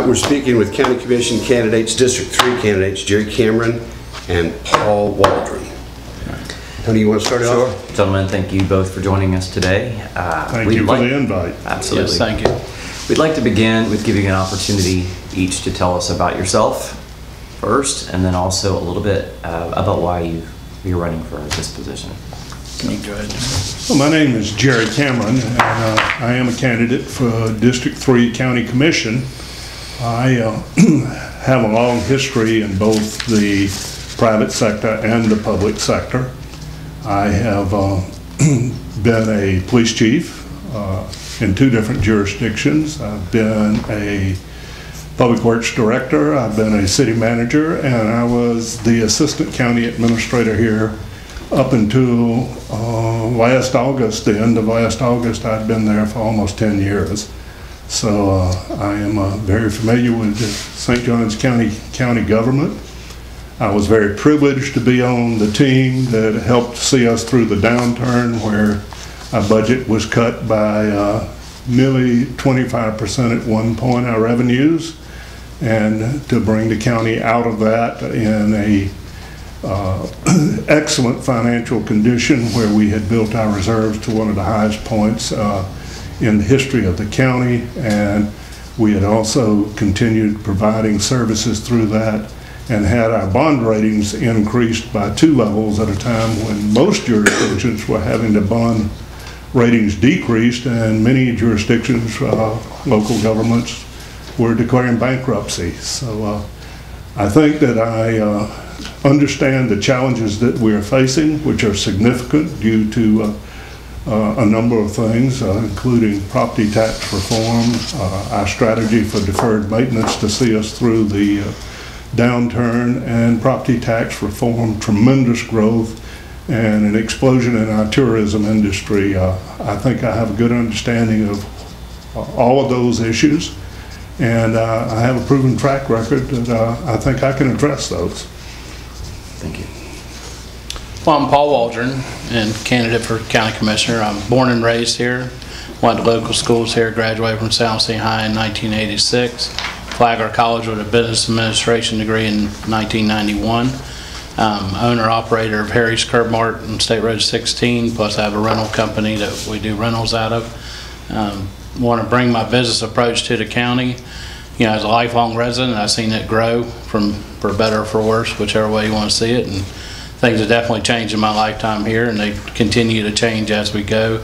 We're speaking with County Commission candidates, District 3 candidates, Jerry Cameron and Paul Waldron. Tony, you want to start it off? Sure. Gentlemen, thank you both for joining us today. Thank you for the invite. Absolutely. Yes, thank you. We'd like to begin with giving you an opportunity each to tell us about yourself first, and then also a little bit about why you're running for this position. Can you go ahead? Well, my name is Jerry Cameron, and I am a candidate for District 3 County Commission. I have a long history in both the private sector and the public sector. I have been a police chief in 2 different jurisdictions. I've been a public works director, I've been a city manager, and I was the assistant county administrator here up until last August. The end of last August, I'd been there for almost 10 years. So I am very familiar with the St. Johns County government. I was very privileged to be on the team that helped see us through the downturn, where our budget was cut by nearly 25% at one point, our revenues, and to bring the county out of that in a excellent financial condition, where we had built our reserves to one of the highest points in the history of the county, and we had also continued providing services through that and had our bond ratings increased by 2 levels at a time when most jurisdictions were having the bond ratings decreased, and many jurisdictions, local governments, were declaring bankruptcy. So I think that I understand the challenges that we are facing, which are significant due to a number of things, including property tax reform, our strategy for deferred maintenance to see us through the downturn, and property tax reform, tremendous growth, and an explosion in our tourism industry. I think I have a good understanding of all of those issues, and I have a proven track record that I think I can address those. Thank you. Well, I'm Paul Waldron, and candidate for County Commissioner. I'm born and raised here, went to local schools here, graduated from San Jose High in 1986, Flagler College with a business administration degree in 1991. Owner-operator of Harry's Curb Mart on State Road 16, plus I have a rental company that we do rentals out of. Want to bring my business approach to the county. You know, as a lifelong resident, I've seen it grow for better or for worse, whichever way you want to see it, and things have definitely changed in my lifetime here, and they continue to change as we go.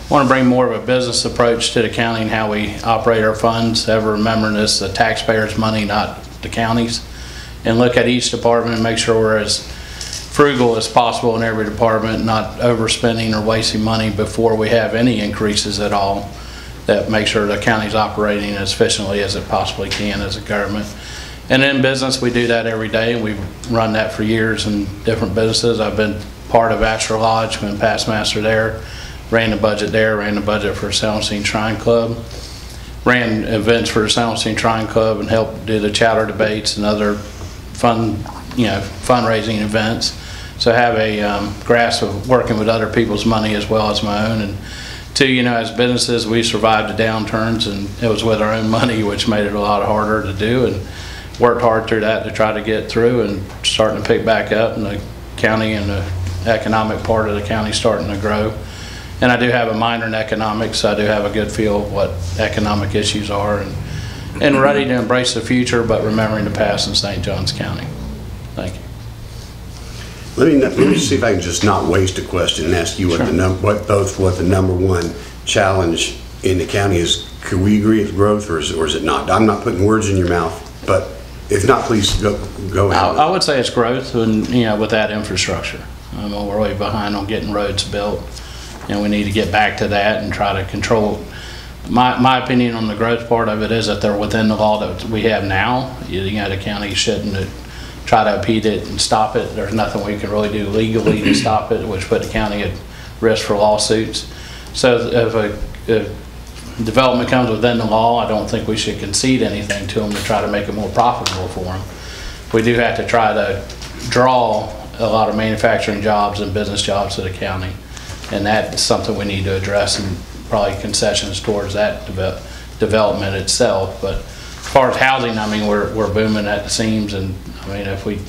Want to bring more of a business approach to the county and how we operate our funds, ever remembering this the taxpayers' money, not the county's, and look at each department and make sure we're as frugal as possible in every department, not overspending or wasting money before we have any increases at all, that make sure the county's operating as efficiently as it possibly can as a government. And in business, we do that every day, and we've run that for years in different businesses. I've been part of Asher Lodge, been past master there, ran the budget there, ran the budget for San Jose Shrine Club, ran events for the San Jose Shrine Club, and helped do the chowder debates and other fundraising events. So I have a grasp of working with other people's money as well as my own. And 2, as businesses, we survived the downturns, and it was with our own money, which made it a lot harder to do, and worked hard through that to try to get through and starting to pick back up, and the county and the economic part of the county starting to grow. And I do have a minor in economics, so I do have a good feel of what economic issues are, and ready to embrace the future, but remembering the past in St. Johns County. Thank you. Let me see if I can just not waste a question and ask you what Sure. what the number 1 challenge in the county is. Could we agree it's growth, or is it not? I'm not putting words in your mouth, but if not, please go ahead. I would say it's growth, and with that infrastructure. We're way behind on getting roads built, and we need to get back to that and try to control. My opinion on the growth part of it is that they're within the law that we have now. The county shouldn't try to impede it and stop it. There's nothing we can really do legally to stop it, which put the county at risk for lawsuits. So if a development comes within the law, I don't think we should concede anything to them to try to make it more profitable for them. We do have to try to draw a lot of manufacturing jobs and business jobs to the county, and that's something we need to address, and probably concessions towards that development itself. But as far as housing, I mean, we're booming at the seams, and I mean, if we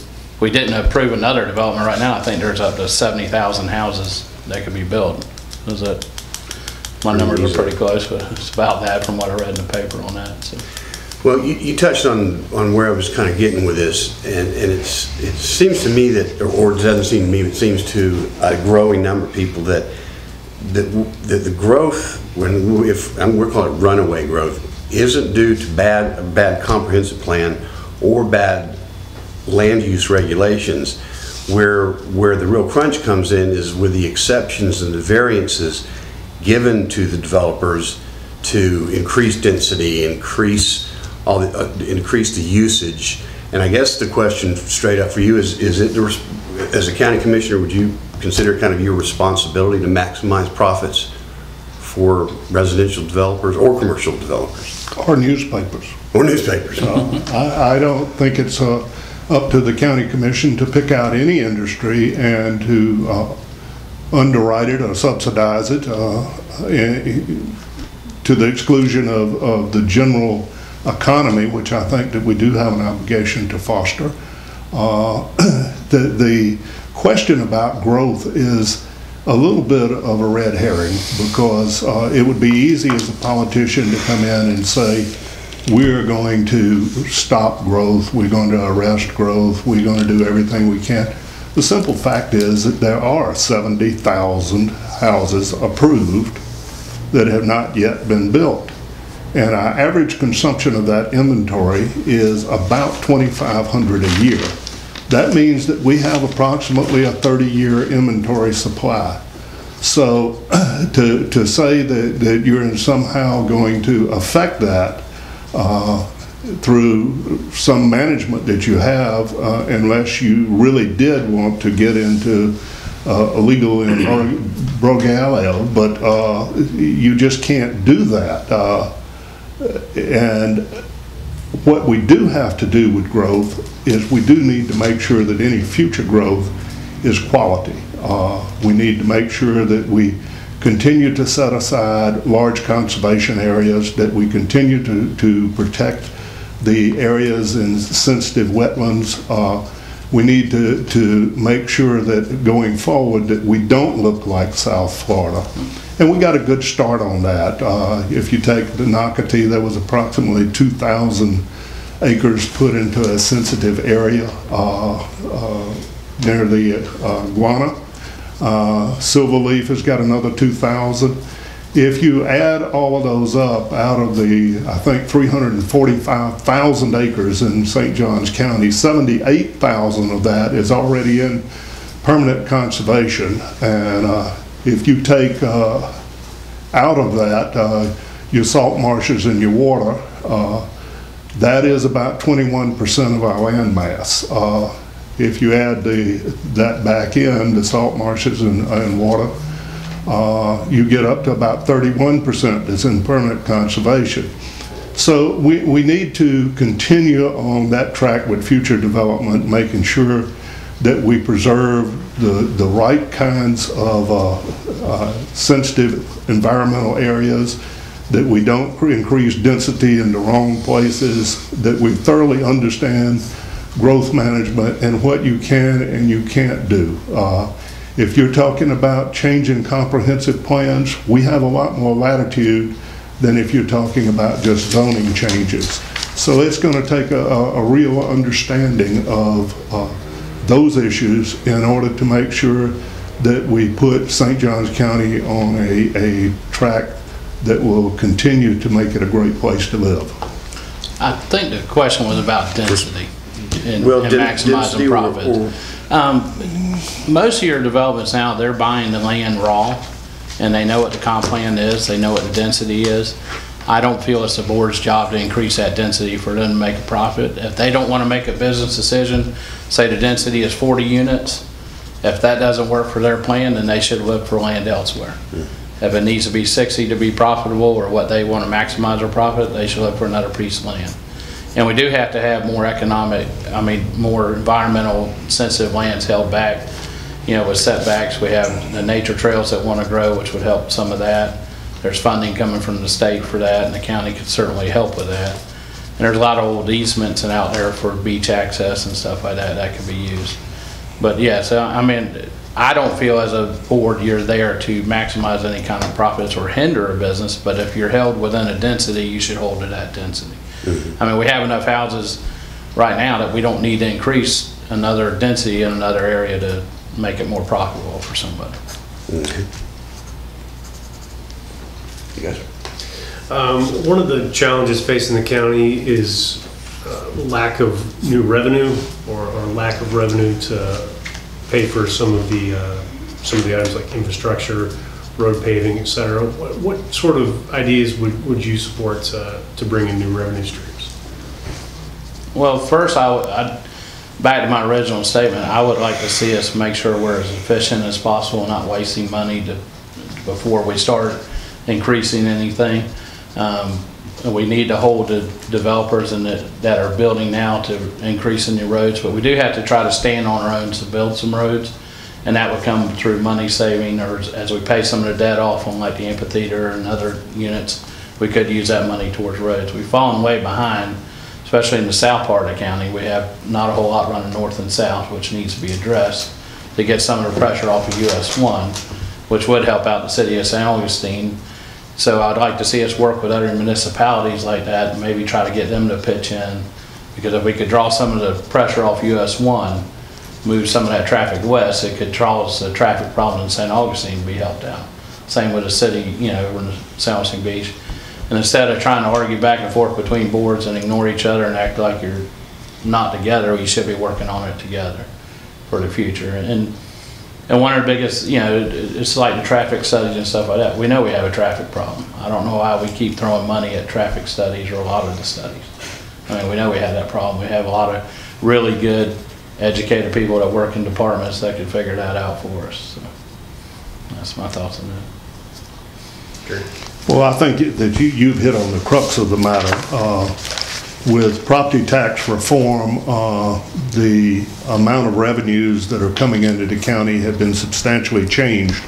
didn't approve another development right now, I think there's up to 70,000 houses that could be built. Is that, my numbers are pretty close, but it's about that from what I read in the paper on that. So. Well, you touched on where I was kind of getting with this, and it seems to me that, or it doesn't seem to me, it seems to a growing number of people that the growth, we're calling it runaway growth, isn't due to bad comprehensive plan or bad land use regulations. Where the real crunch comes in is with the exceptions and the variances given to the developers to increase density, increase the usage. And I guess the question straight up for you is it, as a county commissioner, would you consider kind of your responsibility to maximize profits for residential developers or commercial developers? Or newspapers. Or newspapers. I don't think it's up to the county commission to pick out any industry and to underwrite it or subsidize it to the exclusion of the general economy, which I think that we do have an obligation to foster. The question about growth is a little bit of a red herring, because it would be easy as a politician to come in and say, we're going to stop growth, we're going to arrest growth, we're going to do everything we can. The simple fact is that there are 70,000 houses approved that have not yet been built. And our average consumption of that inventory is about 2,500 a year. That means that we have approximately a 30-year inventory supply. So to say that you're somehow going to affect that through some management that you have, unless you really did want to get into illegal imbroglio, but you just can't do that. And what we do have to do with growth is we do need to make sure that any future growth is quality. We need to make sure that we continue to set aside large conservation areas, that we continue to protect the areas in sensitive wetlands. We need to make sure that going forward that we don't look like South Florida. And we got a good start on that. If you take the Nocatee, there was approximately 2,000 acres put into a sensitive area near the Guana. Silverleaf has got another 2,000. If you add all of those up, out of the, I think, 345,000 acres in St. Johns County, 78,000 of that is already in permanent conservation. And if you take out of that your salt marshes and your water, that is about 21% of our land mass. If you add that back in, the salt marshes and water, you get up to about 31% that's in permanent conservation. So we need to continue on that track with future development, making sure that we preserve the right kinds of sensitive environmental areas, that we don't increase density in the wrong places, that we thoroughly understand growth management and what you can and you can't do. If you're talking about changing comprehensive plans, we have a lot more latitude than if you're talking about just zoning changes. So it's going to take a real understanding of those issues in order to make sure that we put St. Johns County on a track that will continue to make it a great place to live. I think the question was about density and maximizing density profits. Most of your developments now, they're buying the land raw, and they know what the comp plan is, they know what the density is. I don't feel it's the board's job to increase that density for them to make a profit. If they don't want to make a business decision, say the density is 40 units, if that doesn't work for their plan, then they should look for land elsewhere. If it needs to be 60 to be profitable, or what they want to maximize their profit, they should look for another piece of land. And we do have to have more more environmental sensitive lands held back. You know, with setbacks, we have the nature trails that want to grow, which would help some of that. There's funding coming from the state for that, and the county could certainly help with that. And there's a lot of old easements and out there for beach access and stuff like that that could be used. But yeah, so I mean, I don't feel as a board you're there to maximize any kind of profits or hinder a business, but if you're held within a density, you should hold to that density. I mean, we have enough houses right now that we don't need to increase another density in another area to make it more profitable for somebody. You guys? One of the challenges facing the county is lack of new revenue or lack of revenue to pay for some of the items like infrastructure, road paving, et cetera. What sort of ideas would you support to bring in new revenue streams? Well, first, back to my original statement, I would like to see us make sure we're as efficient as possible and not wasting money before we start increasing anything. We need to hold the developers that are building now to increasing the roads, but we do have to try to stand on our own to build some roads, and that would come through money saving, or as we pay some of the debt off on like the amphitheater and other units, we could use that money towards roads. We've fallen way behind, especially in the south part of the county. We have not a whole lot running north and south, which needs to be addressed to get some of the pressure off of US 1, which would help out the city of St. Augustine. So I'd like to see us work with other municipalities like that and maybe try to get them to pitch in, because if we could draw some of the pressure off US 1, move some of that traffic west, it could cause the traffic problem in St. Augustine to be helped out. Same with the city, you know, over in St. Augustine Beach. And instead of trying to argue back and forth between boards and ignore each other and act like you're not together, you should be working on it together for the future. And one of the biggest, you know, it's like the traffic studies and stuff like that. We know we have a traffic problem. I don't know why we keep throwing money at traffic studies or a lot of the studies. I mean, we know we have that problem. We have a lot of really good educated people that work in departments that can figure that out for us. So that's my thoughts on that. Sure. Well, I think that you've hit on the crux of the matter. With property tax reform, the amount of revenues that are coming into the county have been substantially changed.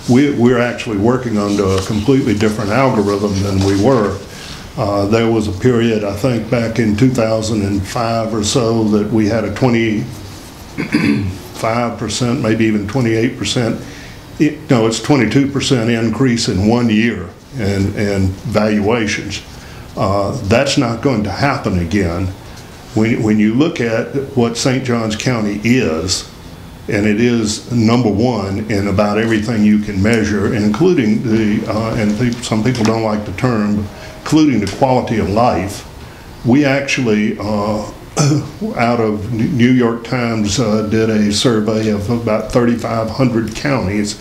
We're actually working under a completely different algorithm than we were. There was a period, I think back in 2005 or so, that we had a 25%, maybe even 28%, no, it's 22% increase in 1 year in valuations. That's not going to happen again. When you look at what St. Johns County is, and it is #1 in about everything you can measure, including some people don't like the term, including the quality of life. We actually, out of New York Times, did a survey of about 3,500 counties,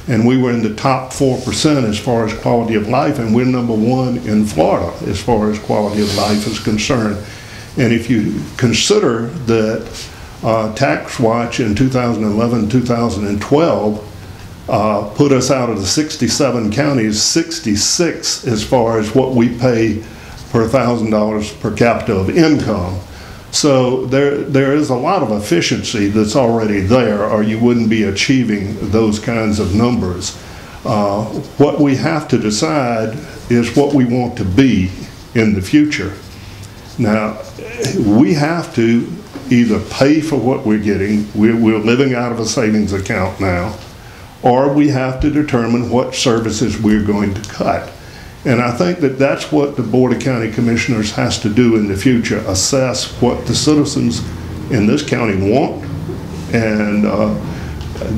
and we were in the top 4% as far as quality of life, and we're #1 in Florida as far as quality of life is concerned. And if you consider that Tax Watch in 2011-2012 put us out of the 67 counties, 66 as far as what we pay per $1,000 per capita of income. So there is a lot of efficiency that's already there, or you wouldn't be achieving those kinds of numbers. What we have to decide is what we want to be in the future. Now, we have to either pay for what we're getting, we're living out of a savings account now, or we have to determine what services we're going to cut. And I think that that's what the Board of County Commissioners has to do in the future, assess what the citizens in this county want, and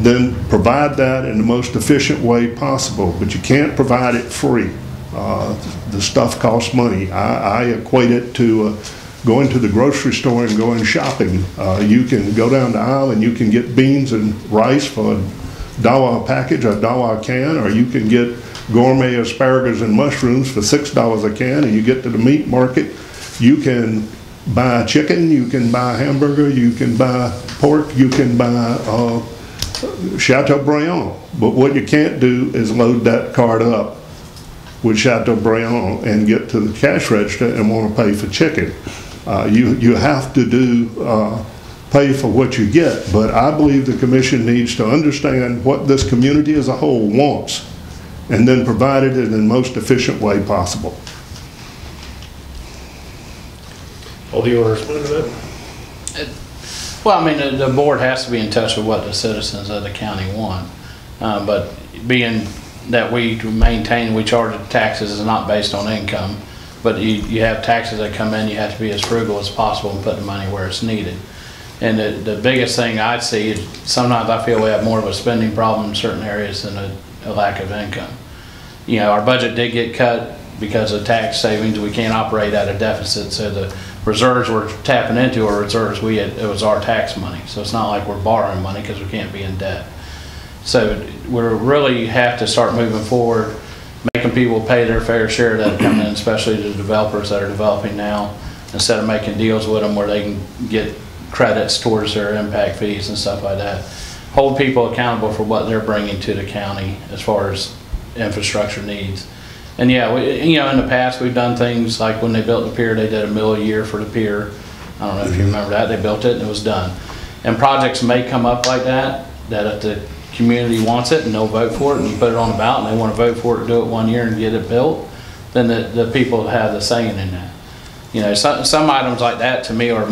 then provide that in the most efficient way possible. But you can't provide it free. The stuff costs money. I equate it to going to the grocery store and going shopping. You can go down the aisle and you can get beans and rice for $1 a package or $1 a can, or you can get gourmet asparagus and mushrooms for $6 a can, and you get to the meat market, you can buy chicken, you can buy hamburger, you can buy pork, you can buy Chateaubriand. But what you can't do is load that cart up with Chateaubriand and get to the cash register and want to pay for chicken. You have to pay for what you get, but I believe the commission needs to understand what this community as a whole wants, and then provide it in the most efficient way possible. All the owners want to know. Well, I mean, the board has to be in touch with what the citizens of the county want. But being that we maintain, we charge taxes is not based on income, but you have taxes that come in, you have to be as frugal as possible and put the money where it's needed. And the biggest thing I see is sometimes I feel we have more of a spending problem in certain areas than a lack of income. You know, our budget did get cut because of tax savings. We can't operate at a deficit, so the reserves we're tapping into are reserves it was our tax money. So it's not like we're borrowing money because we can't be in debt. So we really have to start moving forward, making people pay their fair share that come in, especially the developers that are developing now, instead of making deals with them where they can get credits towards their impact fees and stuff like that. Hold people accountable for what they're bringing to the county as far as infrastructure needs. And yeah, you know, in the past we've done things like when they built the pier, they did $1 million a year for the pier. I don't know if you remember that. They built it and it was done. And projects may come up like that if the community wants it and they'll vote for it, and you put it on the ballot and they want to vote for it, do it 1 year and get it built, then the people have the saying in that. You know, some items like that to me are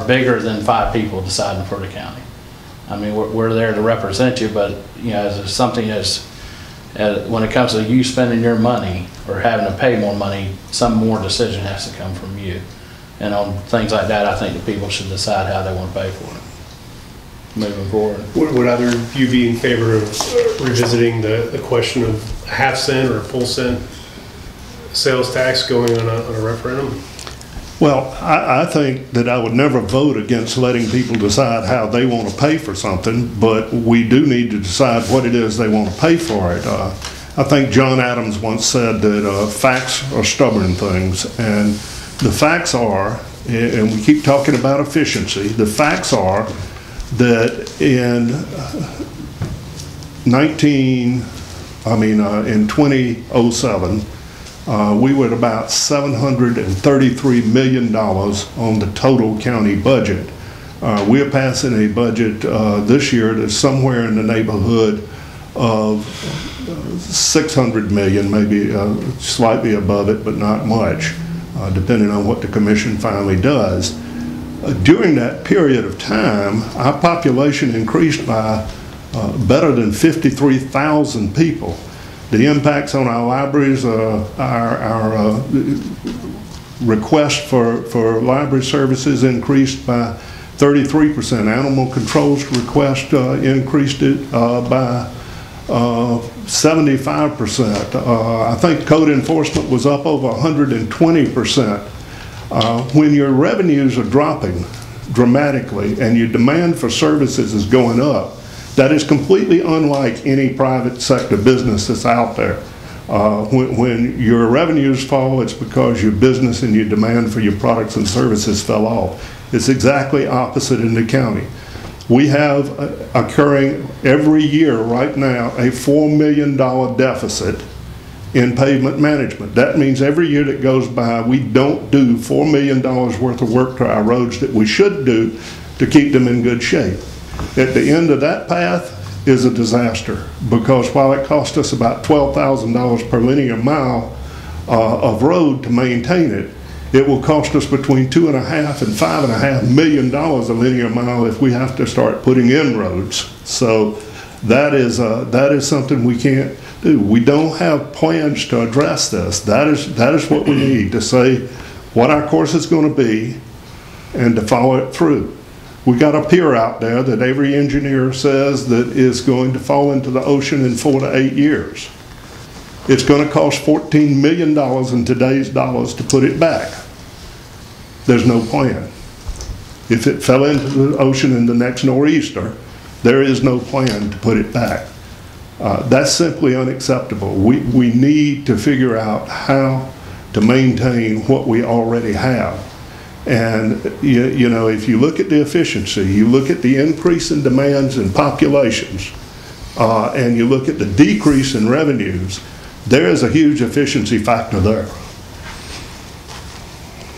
bigger than 5 people deciding for the county. I mean, we're there to represent you, but you know, as something when it comes to you spending your money or having to pay more money, some more decision has to come from you. And on things like that, I think the people should decide how they want to pay for it moving forward. Would either of you be in favor of revisiting the question of a half cent or a full cent sales tax going on a referendum? Well, I think that I would never vote against letting people decide how they want to pay for something, but we do need to decide what it is they want to pay for it. I think John Adams once said that facts are stubborn things, and the facts are, and we keep talking about efficiency, the facts are that in 2007, we were at about $733 million on the total county budget. We're passing a budget this year that's somewhere in the neighborhood of 600 million, maybe slightly above it, but not much, depending on what the commission finally does. During that period of time, our population increased by better than 53,000 people. The impacts on our libraries, our request for library services increased by 33%. Animal control's request increased it by 75%. I think code enforcement was up over 120%. When your revenues are dropping dramatically and your demand for services is going up, that is completely unlike any private sector business that's out there. When your revenues fall, it's because your business and your demand for your products and services fell off. It's exactly opposite in the county. We have occurring every year right now a $4 million deficit in pavement management. That means every year that goes by, we don't do $4 million worth of work to our roads that we should do to keep them in good shape. At the end of that path is a disaster, because while it costs us about $12,000 per linear mile of road to maintain it, it will cost us between $2.5 and $5.5 million a linear mile if we have to start putting in roads. So that is something we can't do. We don't have plans to address this. That is what we need, to say what our course is going to be and to follow it through. We got a pier out there that every engineer says that is going to fall into the ocean in 4 to 8 years. It's going to cost $14 million in today's dollars to put it back. There's no plan. If it fell into the ocean in the next nor'easter, there is no plan to put it back. That's simply unacceptable. We need to figure out how to maintain what we already have. And you know, if you look at the efficiency, you look at the increase in demands and populations, and you look at the decrease in revenues, there is a huge efficiency factor there.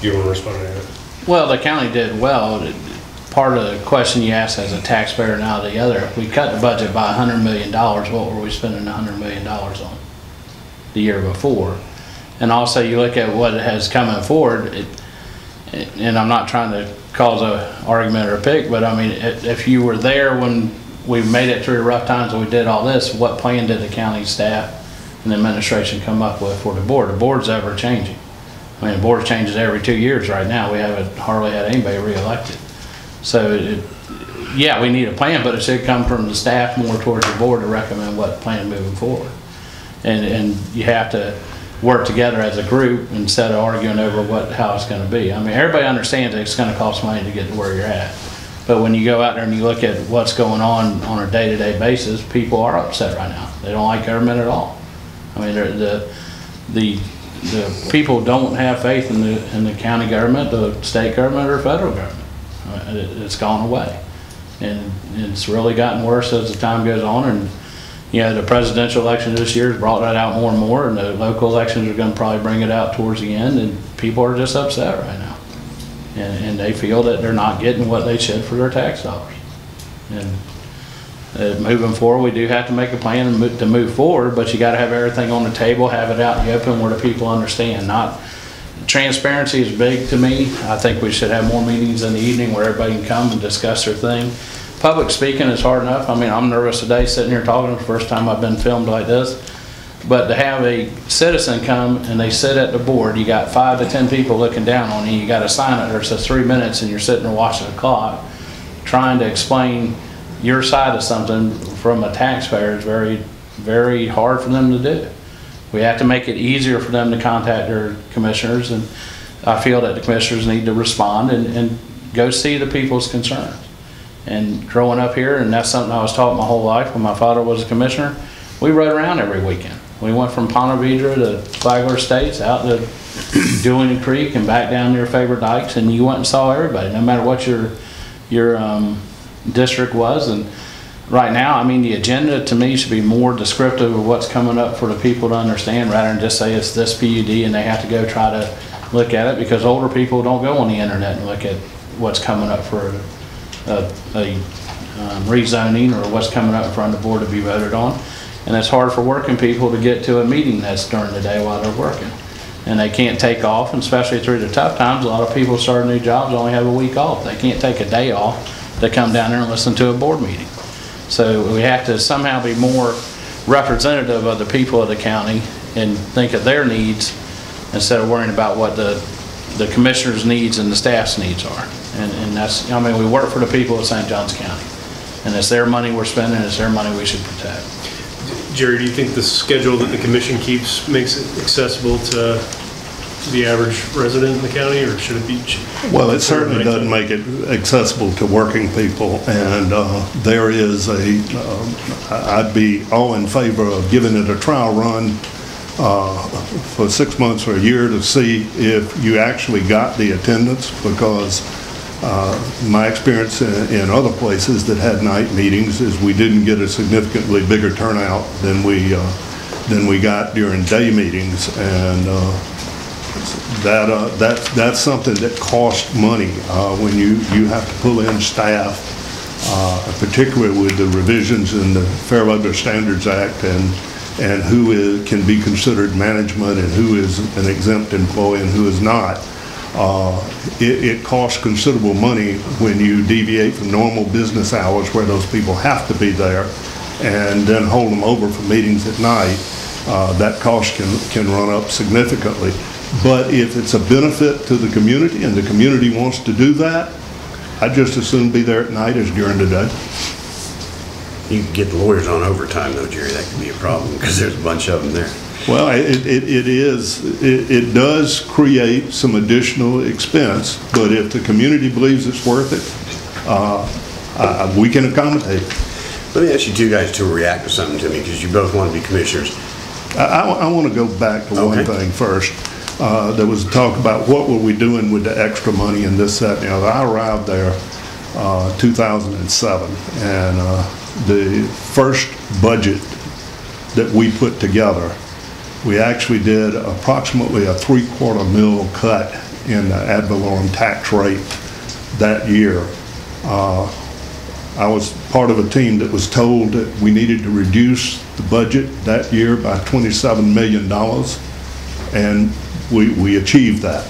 You want to respond to that? Well, the county did well. Part of the question you asked as a taxpayer, now the other, if we cut the budget by $100 million, what were we spending $100 million on the year before? And also you look at what has coming forward, and I'm not trying to cause a argument or a pick, but I mean, if you were there when we made it through rough times and we did all this, what plan did the county staff and the administration come up with for the board? The board's ever changing. I mean, the board changes every 2 years right now. We haven't hardly had anybody reelected. So, yeah, we need a plan, but it should come from the staff more towards the board to recommend what plan moving forward. And you have to work together as a group instead of arguing over how it's going to be. I mean, everybody understands that it's going to cost money to get to where you're at. But when you go out there and you look at what's going on a day-to-day basis, people are upset right now. They don't like government at all. I mean, the people don't have faith in the county government, the state government, or federal government. It's gone away. And it's really gotten worse as the time goes on. And you know, the presidential election this year has brought that out more and more, and the local elections are going to probably bring it out towards the end, and people are just upset right now. And they feel that they're not getting what they should for their tax dollars. And moving forward, we do have to make a plan to move forward, but you got to have everything on the table, have it out in the open where the people understand. Transparency is big to me. I think we should have more meetings in the evening where everybody can come and discuss their thing. Public speaking is hard enough. I mean, I'm nervous today sitting here talking. It's the first time I've been filmed like this. But to have a citizen come and they sit at the board, you got 5 to 10 people looking down on you. You got a sign up there that says 3 minutes, and you're sitting there watching the clock, trying to explain your side of something from a taxpayer is very, very hard for them to do. We have to make it easier for them to contact their commissioners, and I feel that the commissioners need to respond and go see the people's concerns. And growing up here, and that's something I was taught my whole life when my father was a commissioner, we rode around every weekend. We went from Ponte Vedra to Flagler Estates out to Julian Creek and back down near favorite dikes, and you went and saw everybody, no matter what your district was. And right now, I mean, the agenda to me should be more descriptive of what's coming up for the people to understand, rather than just say it's this PUD and they have to go try to look at it, because older people don't go on the internet and look at what's coming up for a rezoning or what's coming up in front of the board to be voted on. And it's hard for working people to get to a meeting that's during the day while they're working. And they can't take off, and especially through the tough times, a lot of people starting new jobs only have a week off. They can't take a day off to come down there and listen to a board meeting. So we have to somehow be more representative of the people of the county and think of their needs instead of worrying about what the commissioner's needs and the staff's needs are. And that's, I mean, we work for the people of St. Johns County. And it's their money we're spending, it's their money we should protect. Jerry, do you think the schedule that the commission keeps makes it accessible to the average resident in the county, or should it be? Well, it certainly doesn't make it accessible to working people, and there is I'd be all in favor of giving it a trial run for 6 months or a year to see if you actually got the attendance, because my experience in other places that had night meetings is we didn't get a significantly bigger turnout than we got during day meetings, and that's something that costs money when you have to pull in staff, particularly with the revisions in the Fair Labor Standards Act and who can be considered management and who is an exempt employee and who is not. It costs considerable money when you deviate from normal business hours where those people have to be there, and then hold them over for meetings at night. That cost can run up significantly. But if it's a benefit to the community and the community wants to do that, I'd just as soon be there at night as during the day. You can get the lawyers on overtime though, Jerry. That could be a problem because there's a bunch of them there. Well, it does create some additional expense, but if the community believes it's worth it, we can accommodate it. Let me ask you two guys to react to something to me, because you both want to be commissioners. I want to go back to one thing first. There was talk about what were we doing with the extra money and this, that, and the other. I arrived there 2007, and the first budget that we put together, we actually did approximately a $3/4 mil cut in the ad valorem tax rate that year. I was part of a team that was told that we needed to reduce the budget that year by $27 million, and we achieved that.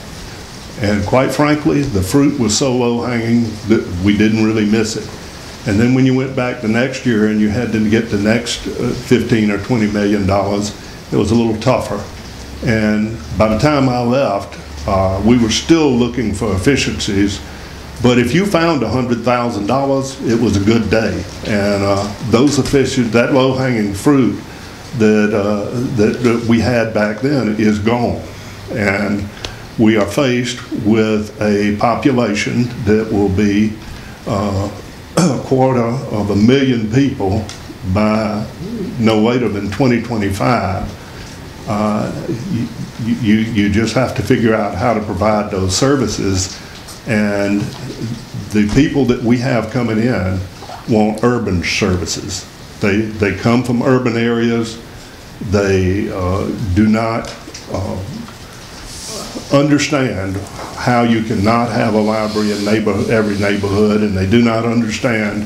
And quite frankly, the fruit was so low hanging that we didn't really miss it. And then when you went back the next year and you had to get the next 15 or $20 million, it was a little tougher. And by the time I left, we were still looking for efficiencies. But if you found $100,000, it was a good day. And those efficiencies, that low-hanging fruit that we had back then is gone. And we are faced with a population that will be a 250,000 people by no later than 2025. You just have to figure out how to provide those services, and the people that we have coming in want urban services. They come from urban areas. They do not understand how you cannot have a library in every neighborhood, and they do not understand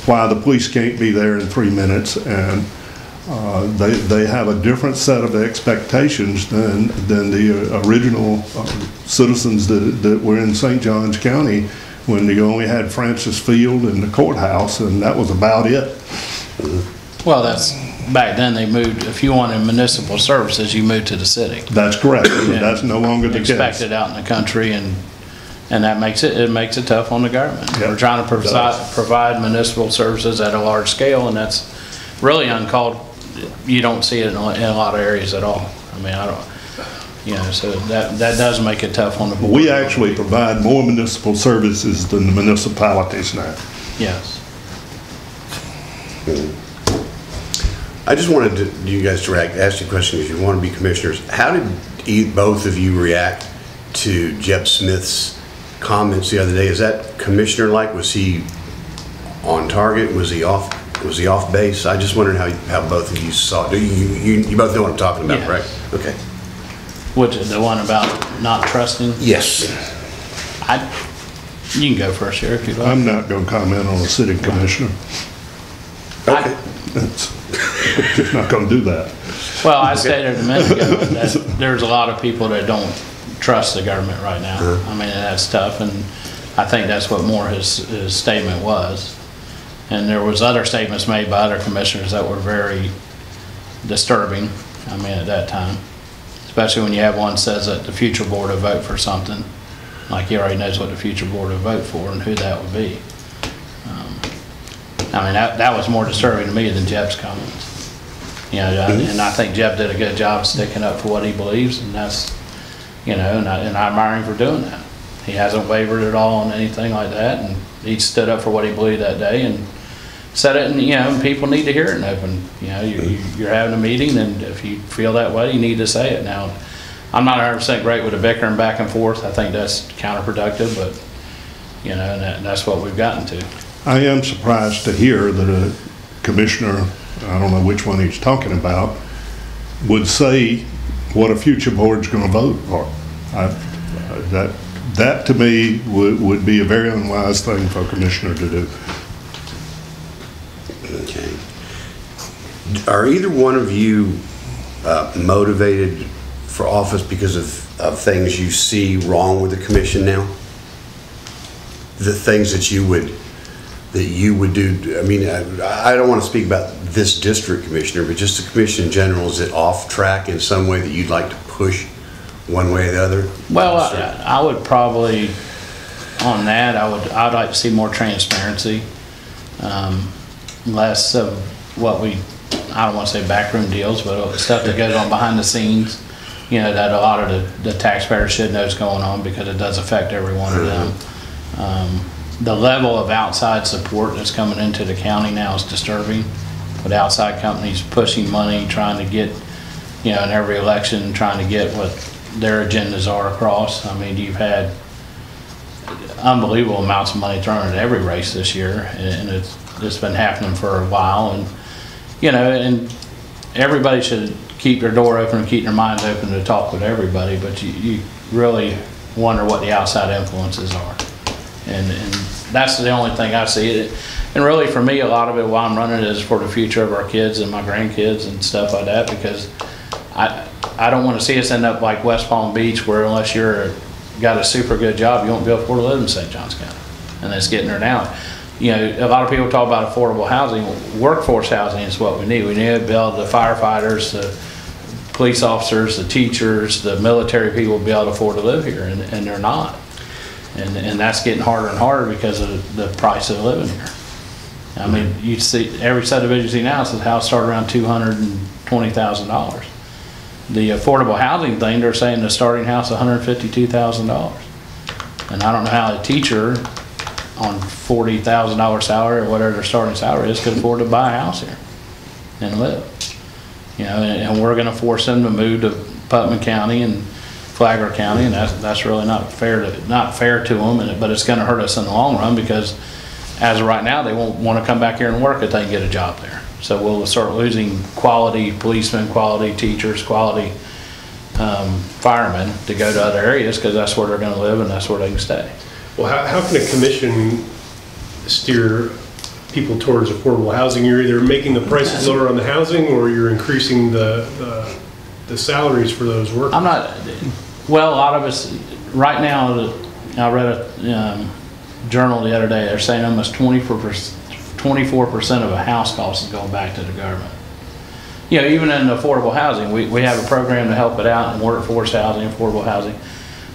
why the police can't be there in 3 minutes, and they have a different set of expectations than the original citizens that were in St. Johns County when you only had Francis Field and the courthouse, and that was about it. Well, that's, back then they moved, if you wanted municipal services, you moved to the city. That's correct. That's no longer the case. Expected out in the country, and that makes it tough on the government. Yep. We're trying to provide municipal services at a large scale, and that's really uncalled. You don't see it in a lot of areas at all. I mean, I don't, so that does make it tough on the board. We actually provide more municipal services than the municipalities now. Yes. I just wanted you guys to ask you a question because you want to be commissioners. How did both of you react to Jeb Smith's comments the other day? Is that commissioner-like? Was he on target? Was he off base? I just wondered how both of you saw it. You both know what I'm talking about, yes. right? Okay. Which is the one about not trusting? Yes. You can go first here if you like. I'm not going to comment on a city commissioner. Okay. That's just not going to do that. Well, I stated a minute ago that there's a lot of people that don't trust the government right now. I mean, that's tough, and I think that's what more his statement was. And there was other statements made by other commissioners that were very disturbing, I mean, at that time. Especially when you have one says that the future board will vote for something, like he already knows what the future board will vote for and who that would be. I mean, that was more disturbing to me than Jeb's comments. And I think Jeb did a good job sticking up for what he believes, and that's, and I admire him for doing that. He hasn't wavered at all on anything like that, and he stood up for what he believed that day and said it, and and people need to hear it in open. You're having a meeting, and if you feel that way, you need to say it. Now, I'm not 100% great with the bickering back and forth. I think that's counterproductive, but and that's what we've gotten to. I am surprised to hear that a commissioner, I don't know which one he's talking about, would say what a future board's going to vote for. That to me would be a very unwise thing for a commissioner to do. Okay. Are either one of you motivated for office because of things you see wrong with the commission now? The things that you would do? I mean, I don't want to speak about this district commissioner, but just the commission in general. Is it off track in some way that you'd like to push one way or the other? Well, I would probably, on that, I'd like to see more transparency, less of what I don't want to say backroom deals, but stuff that goes on behind the scenes, that a lot of the taxpayers should know is going on, because it does affect every one of them. The level of outside support that's coming into the county now is disturbing, with outside companies pushing money, trying to get, in every election, trying to get what their agendas are across. I mean, you've had unbelievable amounts of money thrown at every race this year, and it's been happening for a while. And and everybody should keep their door open and keep their minds open to talk with everybody, but you really wonder what the outside influences are, and that's the only thing I see. And really, for me, a lot of it while I'm running is for the future of our kids and my grandkids and stuff like that, because I don't want to see us end up like West Palm Beach, where unless you're got a super good job, you won't be able to afford to live in St. Johns County. And that's getting there now. You know, a lot of people talk about affordable housing. Workforce housing is what we need. We need to build the firefighters, the police officers, the teachers, the military people to be able to afford to live here, and they're not. And that's getting harder and harder because of the price of living here. I mean, you see every subdivision you see now says house start around $220,000. The affordable housing thing, they're saying the starting house $152,000. And I don't know how a teacher on $40,000 salary or whatever their starting salary is could afford to buy a house here and live. You know, and we're going to force them to move to Putnam County and Flagler County, and that's really not fair to them. But it's going to hurt us in the long run because as of right now, they won't want to come back here and work if they can get a job there. So we'll start losing quality policemen, quality teachers, quality firemen to go to other areas because that's where they're going to live and that's where they can stay. Well, how can a commission steer people towards affordable housing? You're either making the prices lower on the housing or you're increasing the salaries for those workers. Well, a lot of us, right now, I read a journal the other day, they're saying almost 24% of a house cost is going back to the government. You know, even in affordable housing, we have a program to help it out in workforce housing, affordable housing.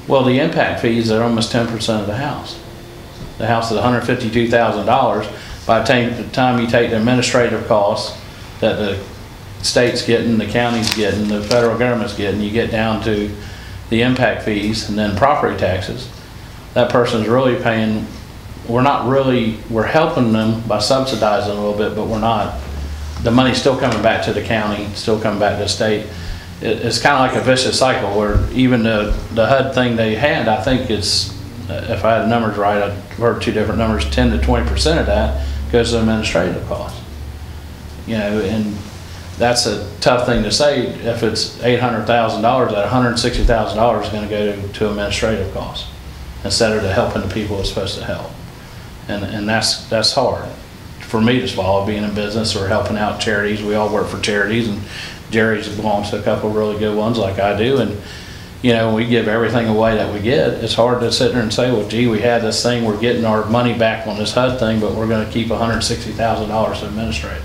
Well, the impact fees are almost 10% of the house. The house is $152,000. By the time you take the administrative costs that the state's getting, the county's getting, the federal government's getting, you get down to the impact fees and then property taxes. That person's really paying. We're helping them by subsidizing a little bit, but we're not. The money's still coming back to the county, still coming back to the state. It's kind of like a vicious cycle where even the HUD thing they had, I think it's, if I had the numbers right, I've heard two different numbers, 10 to 20% of that goes to administrative costs. You know, and that's a tough thing to say. If it's $800,000, that $160,000 is going to go to administrative costs instead of to helping the people it's supposed to help. And that's hard for me to swallow, being in business or helping out charities. We all work for charities, and Jerry's belongs to a couple of really good ones like I do. And you know, we give everything away that we get. It's hard to sit there and say, well, gee, we had this thing, we're getting our money back on this HUD thing, but we're going to keep $160,000 to administrate.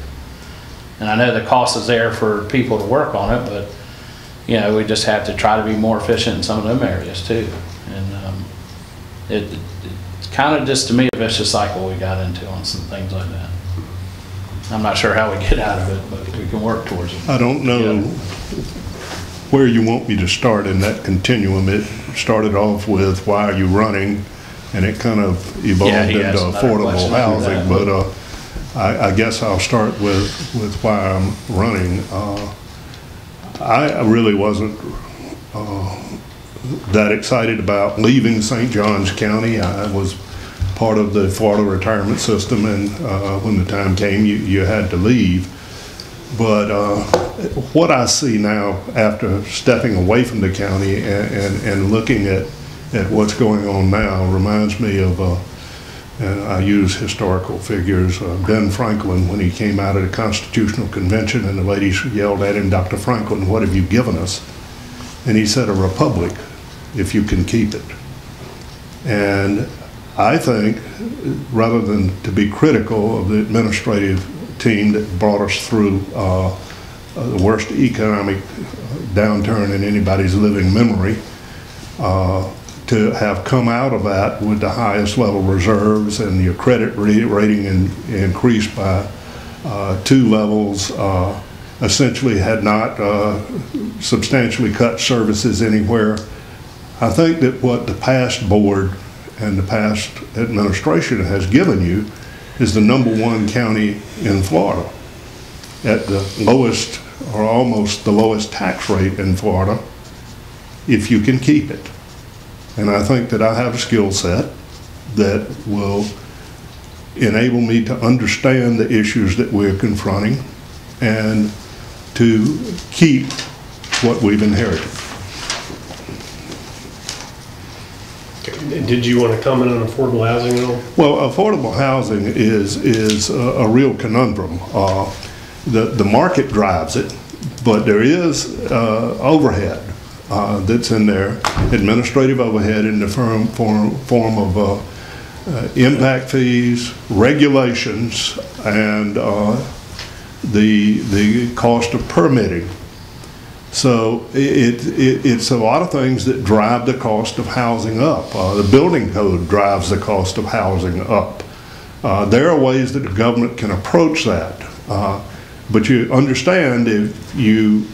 And I know the cost is there for people to work on it, but you know, we just have to try to be more efficient in some of them areas too. And it's kind of just, to me, a vicious cycle we got into on some things like that. I'm not sure how we get out of it, but we can work towards it. I don't know where you want me to start in that continuum. It started off with why are you running, and it kind of evolved into affordable housing. But I guess I'll start with why I'm running. I really wasn't that excited about leaving St. Johns County. I was part of the Florida retirement system, and when the time came, you had to leave. But what I see now after stepping away from the county and looking at what's going on now reminds me of, and I use historical figures, Ben Franklin, when he came out of the Constitutional Convention and the ladies yelled at him, Dr. Franklin, what have you given us? And he said, a republic, if you can keep it. And I think, rather than to be critical of the administrative team that brought us through the worst economic downturn in anybody's living memory, to have come out of that with the highest level reserves and your credit rating increased by 2 levels, essentially had not substantially cut services anywhere. I think that what the past board and the past administration has given you is the #1 county in Florida at the lowest or almost the lowest tax rate in Florida if you can keep it. And I think that I have a skill set that will enable me to understand the issues that we're confronting and to keep what we've inherited. Did you want to comment on affordable housing at all? Well, affordable housing is a real conundrum. The market drives it, but there is overhead. that's in there, administrative overhead in the form of impact fees, regulations, and the cost of permitting. So it's a lot of things that drive the cost of housing up. The building code drives the cost of housing up. There are ways that the government can approach that. But you understand, if you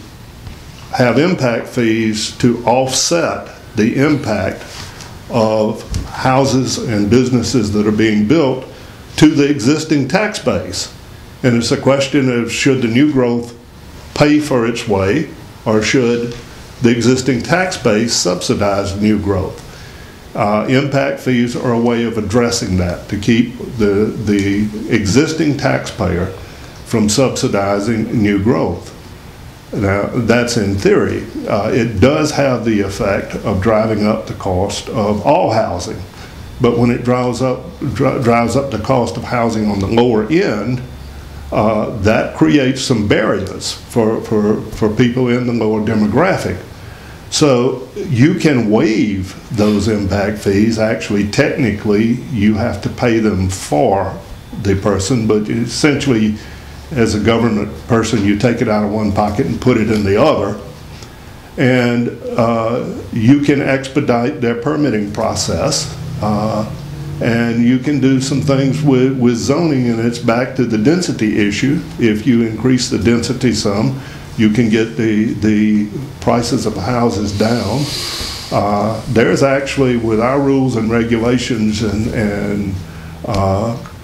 have impact fees to offset the impact of houses and businesses that are being built to the existing tax base. And it's a question of, should the new growth pay for its way, or should the existing tax base subsidize new growth? Impact fees are a way of addressing that, to keep the existing taxpayer from subsidizing new growth. Now, that's in theory. It does have the effect of driving up the cost of all housing. But when it drives up the cost of housing on the lower end, that creates some barriers for people in the lower demographic. So you can waive those impact fees. Actually, technically, you have to pay them for the person, but essentially, as a government person, you take it out of one pocket and put it in the other. And you can expedite their permitting process. And you can do some things with zoning, and it's back to the density issue. If you increase the density some, you can get the prices of houses down. There's actually, with our rules and regulations and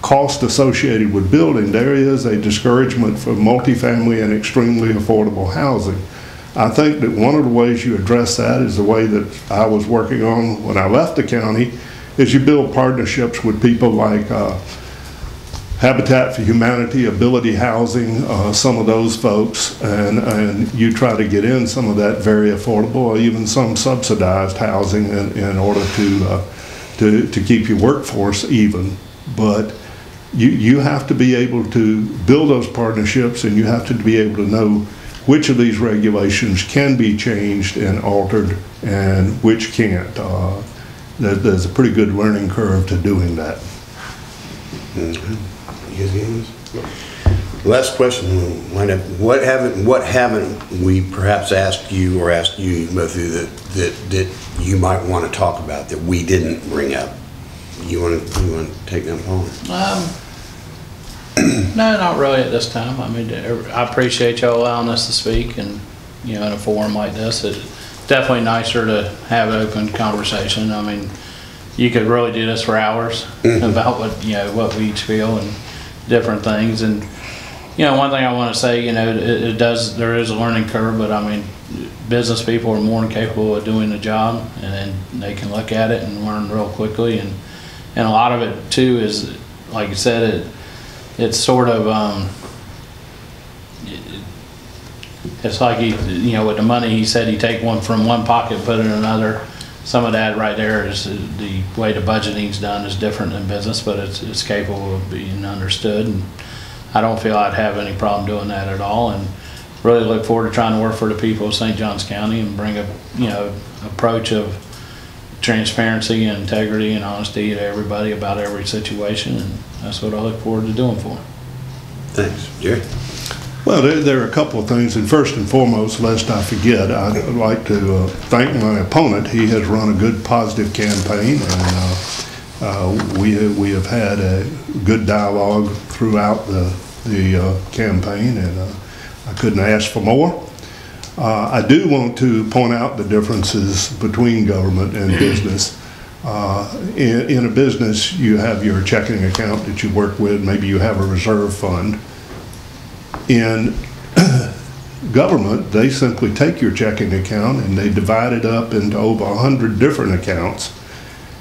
cost associated with building, there is a discouragement for multifamily and extremely affordable housing. I think that one of the ways you address that is the way that I was working on when I left the county, is you build partnerships with people like Habitat for Humanity, Ability Housing, some of those folks, and you try to get in some of that very affordable or even some subsidized housing in order to keep your workforce even. But you have to be able to build those partnerships, and you have to be able to know which of these regulations can be changed and altered and which can't. There's a pretty good learning curve to doing that. Last question. What haven't we perhaps asked you or asked you, Matthew, that you might want to talk about that we didn't bring up? You want to take that on? No, not really at this time. I mean, I appreciate y'all allowing us to speak, and in a forum like this, it's definitely nicer to have an open conversation. I mean, you could really do this for hours about what we each feel and different things. And one thing I want to say, there is a learning curve, but I mean, business people are more than capable of doing the job, and they can look at it and learn real quickly. And a lot of it too is, like you said, it's sort of it's like with the money, he said he take one from one pocket, put it in another. Some of that right there is the way the budgeting's done is different in business, but it's capable of being understood. And I don't feel I'd have any problem doing that at all. And really look forward to trying to work for the people of St. Johns County and bring a approach of transparency and integrity and honesty to everybody about every situation. And that's what I look forward to doing for them. Thanks. Jerry? Well, there are a couple of things, and first and foremost, lest I forget, I'd like to thank my opponent. He has run a good, positive campaign, and we have had a good dialogue throughout the campaign, and I couldn't ask for more. I do want to point out the differences between government and business. In a business, you have your checking account that you work with. Maybe you have a reserve fund. In government, they simply take your checking account and they divide it up into over 100 different accounts.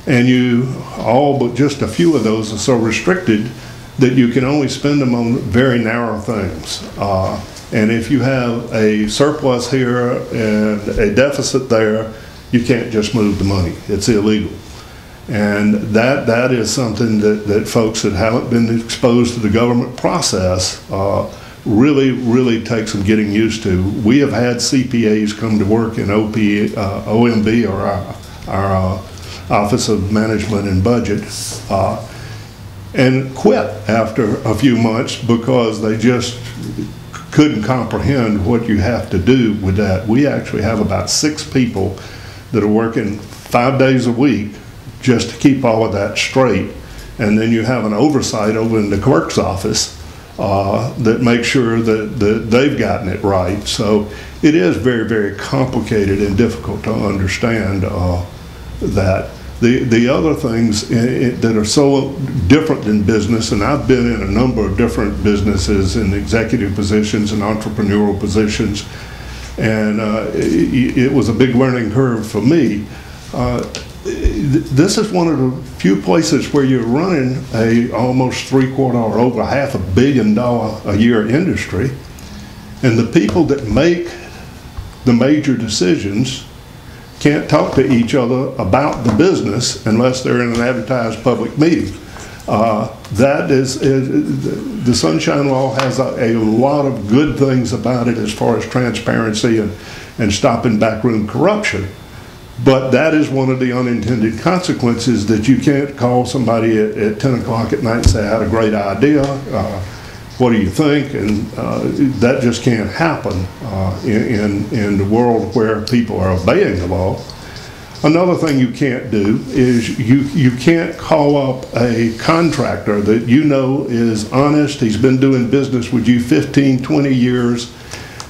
And all but just a few of those are so restricted that you can only spend them on very narrow things. And if you have a surplus here and a deficit there, you can't just move the money. It's illegal. And that is something that folks that haven't been exposed to the government process really takes some getting used to. We have had CPAs come to work in OMB, or our Office of Management and Budget, and quit after a few months because they just couldn't comprehend what you have to do with that. We actually have about 6 people that are working 5 days a week just to keep all of that straight. And then you have an oversight over in the clerk's office that makes sure that they've gotten it right. So it is very complicated and difficult to understand that. The other things that are so different than business, and I've been in a number of different businesses in executive positions and entrepreneurial positions, and it was a big learning curve for me. This is one of the few places where you're running a almost $750 or over $500 million a year industry, and the people that make the major decisions can't talk to each other about the business unless they're in an advertised public meeting. The Sunshine Law has a lot of good things about it as far as transparency and stopping backroom corruption. But that is one of the unintended consequences, that you can't call somebody at 10 o'clock at night and say, I had a great idea, what do you think? And that just can't happen in the world where people are obeying the law. Another thing you can't do is you can't call up a contractor that you know is honest, he's been doing business with you 15, 20 years,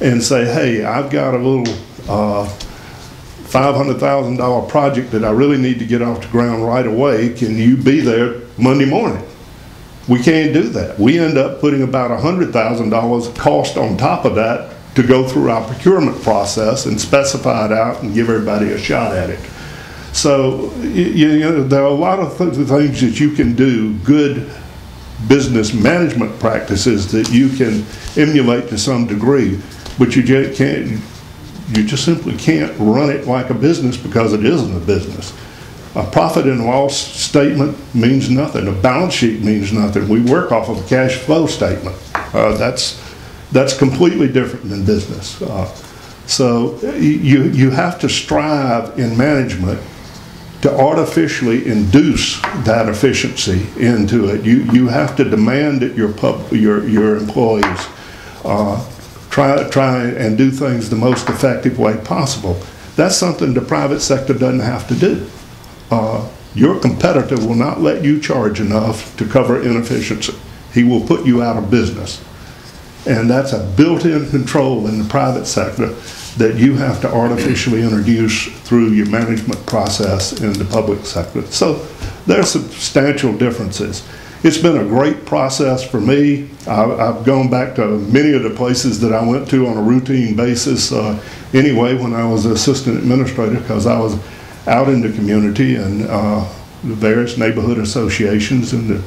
and say, hey, I've got a little $500,000 project that I really need to get off the ground right away. Can you be there Monday morning? We can't do that. We end up putting about $100,000 cost on top of that to go through our procurement process and specify it out and give everybody a shot at it. So, you know, there are a lot of things that you can do, good business management practices that you can emulate to some degree, but you just simply can't run it like a business because it isn't a business. A profit and loss statement means nothing. A balance sheet means nothing. We work off of a cash flow statement. That's completely different than business. So you have to strive in management to artificially induce that efficiency into it. You have to demand that your employees try and do things the most effective way possible. That's something the private sector doesn't have to do. Your competitor will not let you charge enough to cover inefficiency. He will put you out of business. And that's a built-in control in the private sector that you have to artificially introduce through your management process in the public sector. So there are substantial differences. It's been a great process for me. I've gone back to many of the places that I went to on a routine basis anyway when I was assistant administrator, because I was out in the community and the various neighborhood associations and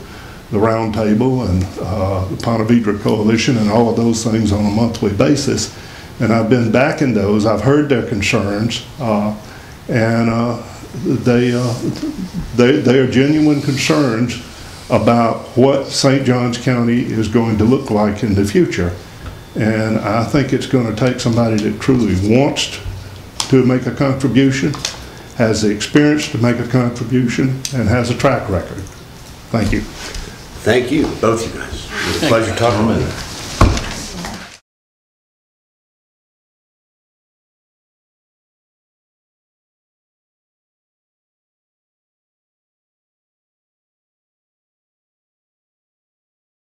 the Round Table and the Ponte Vedra Coalition and all of those things on a monthly basis. And I've been back in those. I've heard their concerns, and they are genuine concerns about what St. Johns County is going to look like in the future. And I think it's going to take somebody that truly wants to make a contribution, has the experience to make a contribution, and has a track record. Thank you. Thank you, both you guys. It was a pleasure talking with you.